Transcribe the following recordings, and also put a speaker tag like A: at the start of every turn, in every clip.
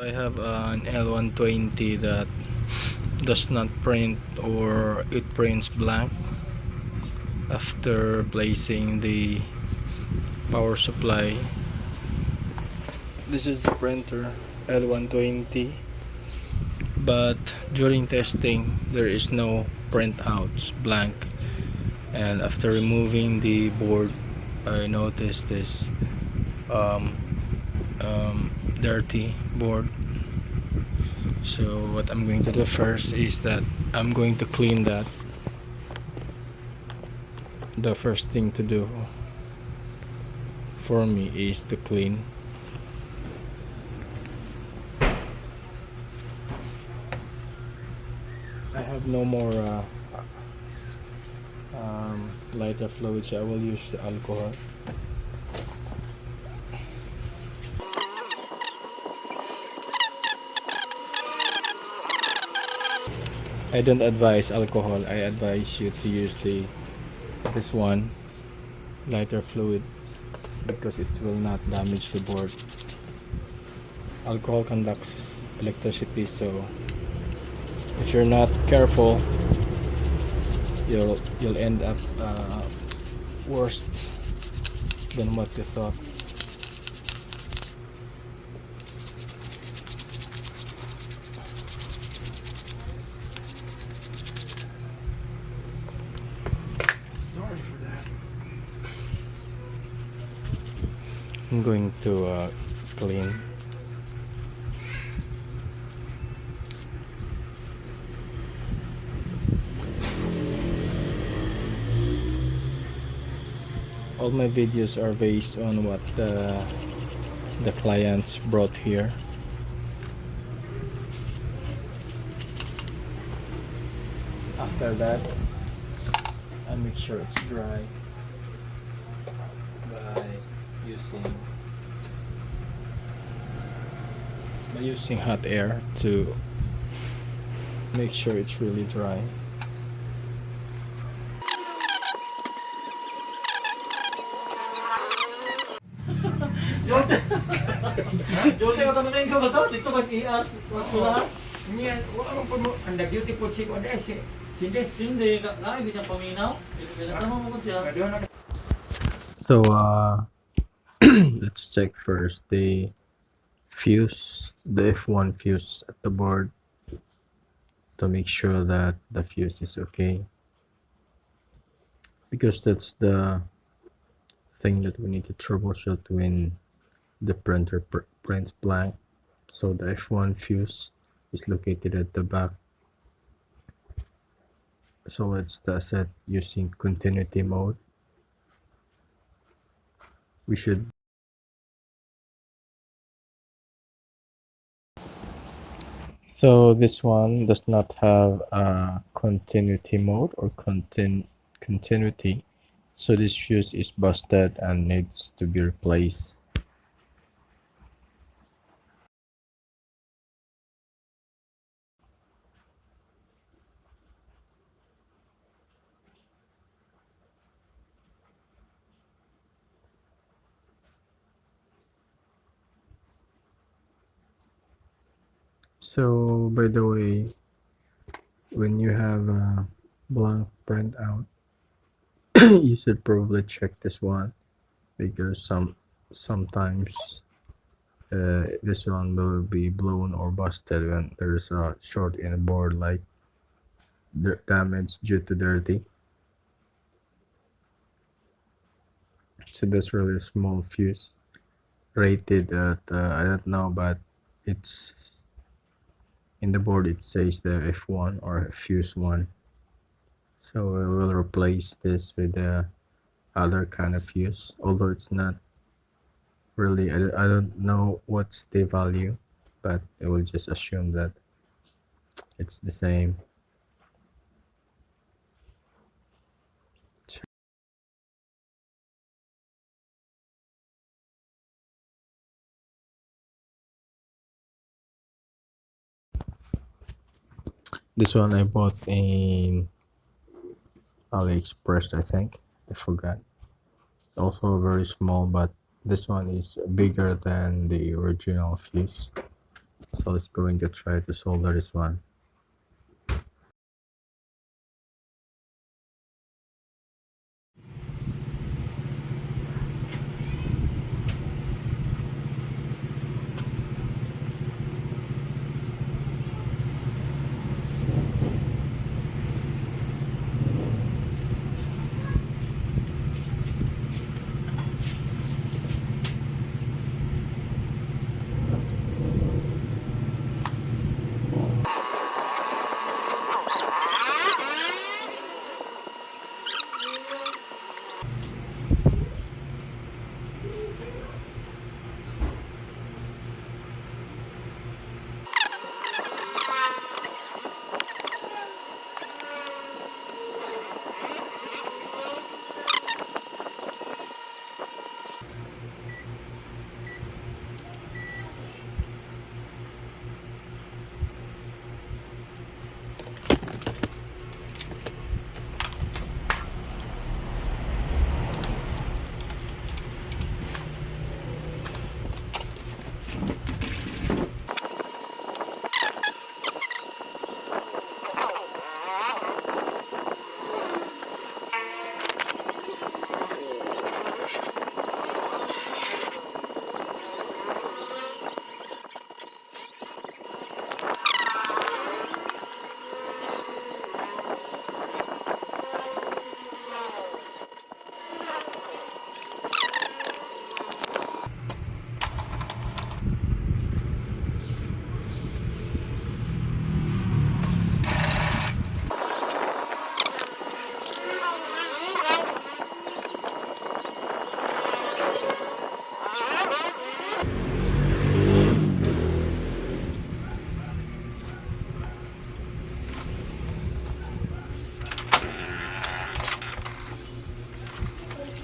A: I have an L120 that does not print, or it prints blank after placing the power supply. This is the printer L120, but during testing there is no printouts, blank. And after removing the board, I noticed this um, dirty board. So what I'm going to do first is that I'm going to clean that. The first thing to do for me is to clean. I have no more lighter fluid, so I will use the alcohol. I don't advise alcohol. I advise you to use this one, lighter fluid, because it will not damage the board. Alcohol conducts electricity, so if you're not careful, you'll end up worse than what you thought. Sorry for that. I'm going to clean. All my videos are based on what the clients brought here. After that, I make sure it's dry by using hot air to make sure it's really dry.
B: Jote ko tanong ko basta dito mas ias mas pula. Niya wala ko mo ang duty po si ko si sindi na niya paminaw. Pinatama mo ko siya.
A: So let's check first the fuse, the F1 fuse at the board, to make sure that the fuse is okay, because that's the thing that we need to troubleshoot when the printer prints blank. So the F1 fuse is located at the back. So let's test it using continuity mode. We should So this one does not have a continuity mode or continuity. So this fuse is busted and needs to be replaced. So by the way, when you have a blank printout, you should probably check this one, because sometimes this one will be blown or busted when there's a short in a board, like damage due to dirty. So that's really a small fuse, rated at I don't know, but it's in the board it says the F1 or fuse 1. So we will replace this with the other kind of fuse, although it's not really, I don't know what's the value, but I will just assume that it's the same. This one I bought in AliExpress, I think. I forgot. It's also very small, but this one is bigger than the original fuse. so let's going to try to solder this one.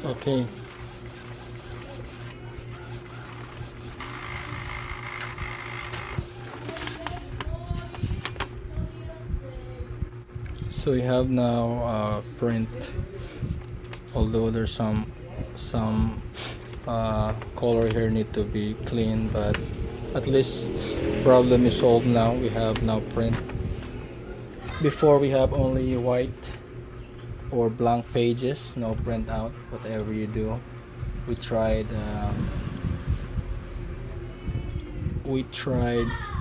B: Okay. So we have now print, although there's some color here need to be clean, but at least problem is solved now. We have now print. Before we have only white or blank pages, no print out. Whatever you do, we tried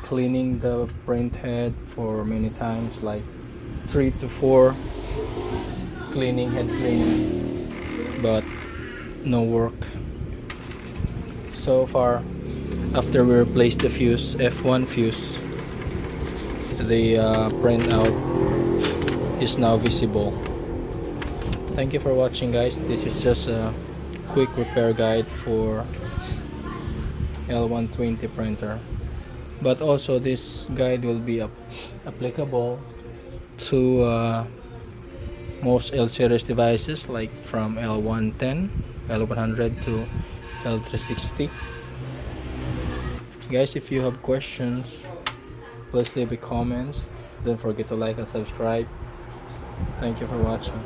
B: cleaning the print head for many times, like 3 to 4 head cleaning, but no work so far. After we replaced the fuse, F1 fuse, the printout is now visible. Thank you for watching, guys. This is just a quick repair guide for L120 printer, but also this guide will be applicable to most L series devices, like from L110, L100 to L360. Guys, if you have questions, please leave a comments. Don't forget to like and subscribe. Thank you for watching.